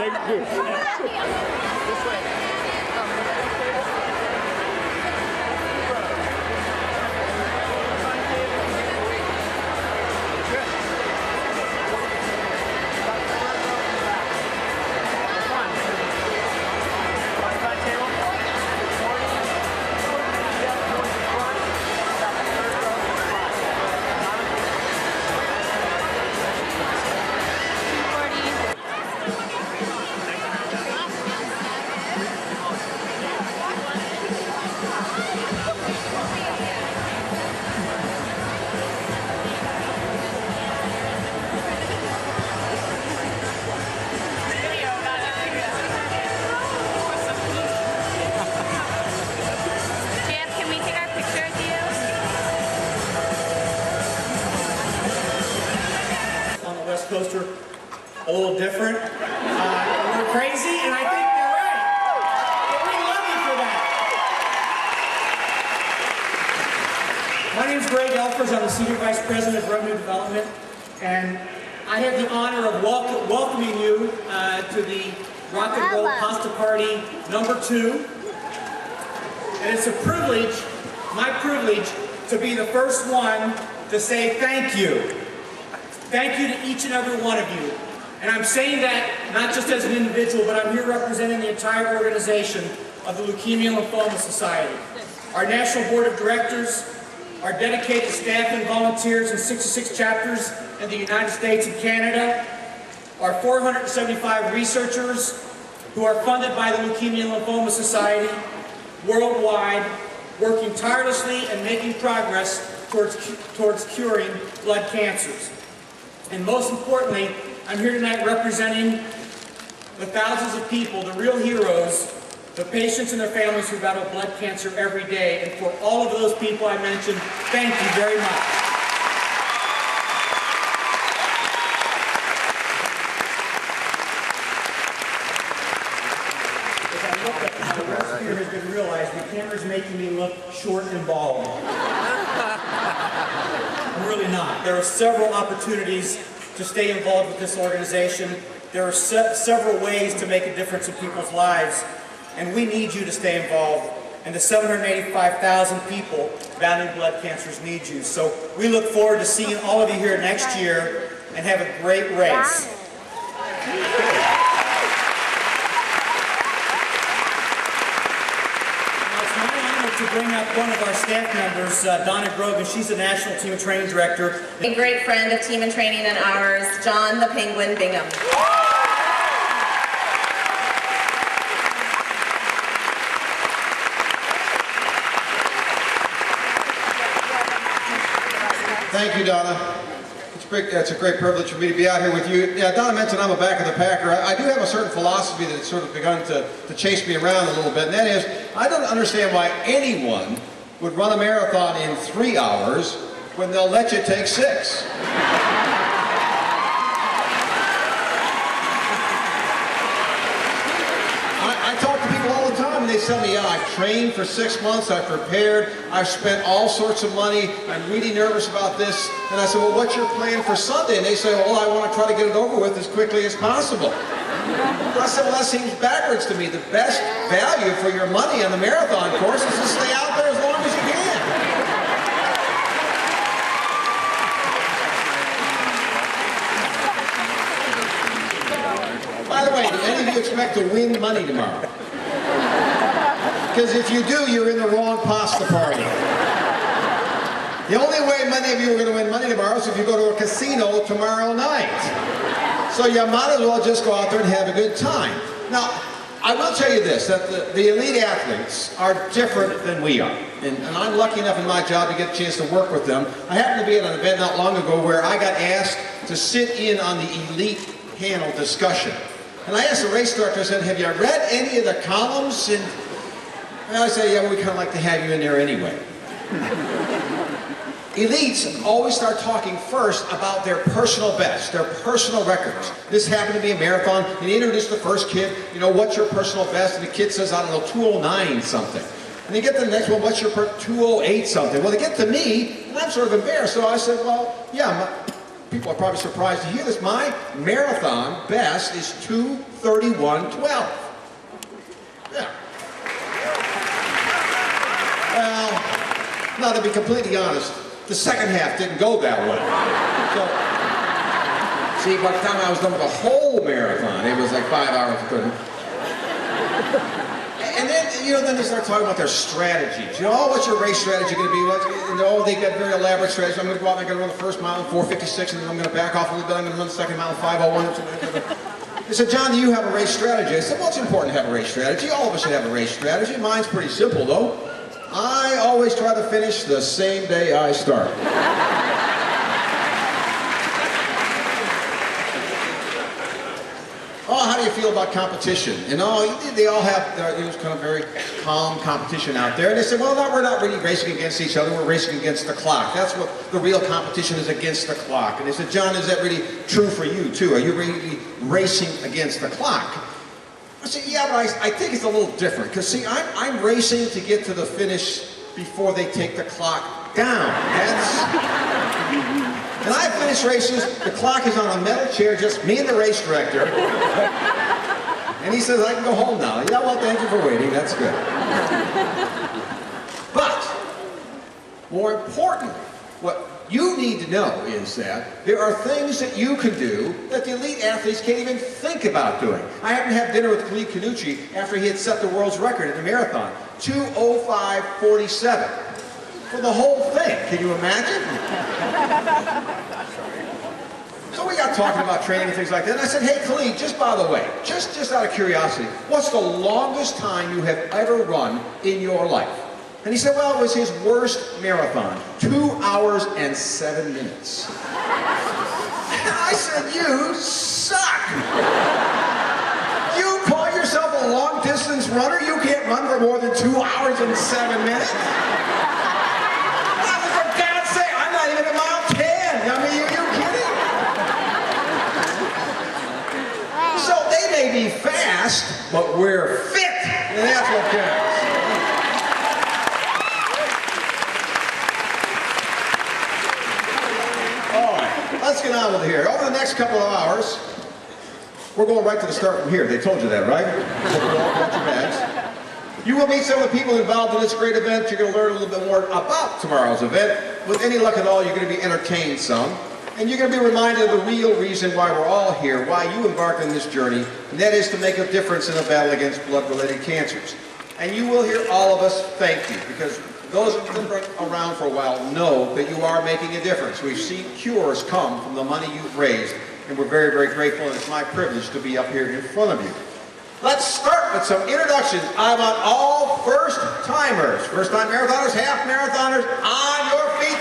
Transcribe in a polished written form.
Thank you. This way. Coaster a little different, a little crazy, and I think they're right. And we love you for that. My name's Greg Elfers. I'm the Senior Vice President of Revenue Development, and I have the honor of welcoming you to the Rock and Roll Pasta Party #2. And it's a privilege, my privilege, to be the first one to say thank you. Thank you to each and every one of you. And I'm saying that not just as an individual, but I'm here representing the entire organization of the Leukemia and Lymphoma Society. Our National Board of Directors, our dedicated staff and volunteers in 66 chapters in the United States and Canada, our 475 researchers who are funded by the Leukemia and Lymphoma Society worldwide, working tirelessly and making progress towards curing blood cancers. And most importantly, I'm here tonight representing the thousands of people, the real heroes, the patients and their families who battle blood cancer every day. And for all of those people I mentioned, thank you very much. As I look at my worst fear has been realized, the camera's making me look short and bald. I'm really not. There are several opportunities to stay involved with this organization. There are several ways to make a difference in people's lives, and we need you to stay involved. And the 785,000 people battling blood cancers need you. So we look forward to seeing all of you here next year, and have a great race. To bring up one of our staff members, Donna Grogan. She's the National Team and Training Director. A great friend of Team and Training and ours, John the Penguin Bingham. Thank you, Donna. It's a great privilege for me to be out here with you. Yeah, Donna mentioned I'm a back of the packer. I do have a certain philosophy that's sort of begun to chase me around a little bit, and that is, I don't understand why anyone would run a marathon in 3 hours when they'll let you take 6. I talk to people all the time, and they tell me, yeah, I've trained for 6 months, I've prepared, I've spent all sorts of money, I'm really nervous about this. And I said, well, what's your plan for Sunday? And they say, well, I want to try to get it over with as quickly as possible. I said, well, that seems backwards to me. The best value for your money on the marathon course is to stay out there as long as you can. By the way, do any of you expect to win money tomorrow? Because if you do, you're in the wrong pasta party. The only way many of you are going to win money tomorrow is if you go to a casino tomorrow night. So you might as well just go out there and have a good time. Now, I will tell you this, that the elite athletes are different than we are. And I'm lucky enough in my job to get a chance to work with them. I happened to be at an event not long ago where I got asked to sit in on the elite panel discussion. And I asked the race director, I said, have you read any of the columns? And I said, yeah, well, we kind of like to have you in there anyway. Elites always start talking first about their personal best, their personal records. This happened to be a marathon, and they introduced the first kid, you know, what's your personal best? And the kid says, I don't know, 209 something. And they get to the next one, what's your 208 something? Well, they get to me, and I'm sort of embarrassed. So I said, well, yeah, people are probably surprised to hear this. My marathon best is 2:31:12. Yeah. Well, now to be completely honest, the second half didn't go that way. So, see, by the time I was done with the whole marathon, it was like 5 hours. And then, then they start talking about their strategies. Oh, what's your race strategy going to be? They've got very elaborate strategies. I'm going to go out and I'm going to run the first mile in 4:56, and then I'm going to back off a little bit. I'm going to run the second mile in 5:01. They said, John, do you have a race strategy? I said, well, it's important to have a race strategy. All of us should have a race strategy. Mine's pretty simple, though. I always try to finish the same day I start. Oh, how do you feel about competition? They all have kind of very calm competition out there. And they said, well, no, we're not really racing against each other. We're racing against the clock. That's what the real competition is, against the clock. And they said, John, is that really true for you, too? Are you really racing against the clock? I said, yeah, but I think it's a little different. Because, see, I'm racing to get to the finish before they take the clock down. And I finish races, the clock is on a metal chair, just me and the race director. And he says, I can go home now. You know what, thank you for waiting, that's good. But, more importantly, what you need to know is that there are things that you can do that the elite athletes can't even think about doing. I happened to have dinner with Khalid Kanuchi after he had set the world's record in the marathon, 2:05:47. For the whole thing. Can you imagine? So we got talking about training and things like that, and I said, hey, Khalid, just by the way, just out of curiosity, what's the longest time you have ever run in your life? And he said, well, it was his worst marathon, 2 hours and 7 minutes. And I said, you suck! You call yourself a long-distance runner? You can't run for more than 2 hours and 7 minutes? Be fast, but we're fit, and that's what counts. All right, let's get on with it here. Over the next couple of hours, we're going right to the start from here. They told you that, right? You will meet some of the people involved in this great event. You're going to learn a little bit more about tomorrow's event. With any luck at all, you're going to be entertained some. And you're going to be reminded of the real reason why we're all here, why you embarked on this journey, and that is to make a difference in the battle against blood-related cancers. And you will hear all of us thank you, because those of you who have been around for a while know that you are making a difference. We've seen cures come from the money you've raised, and we're very, very grateful, and it's my privilege to be up here in front of you. Let's start with some introductions. I want all first-timers, first-time marathoners, half-marathoners, on your feet.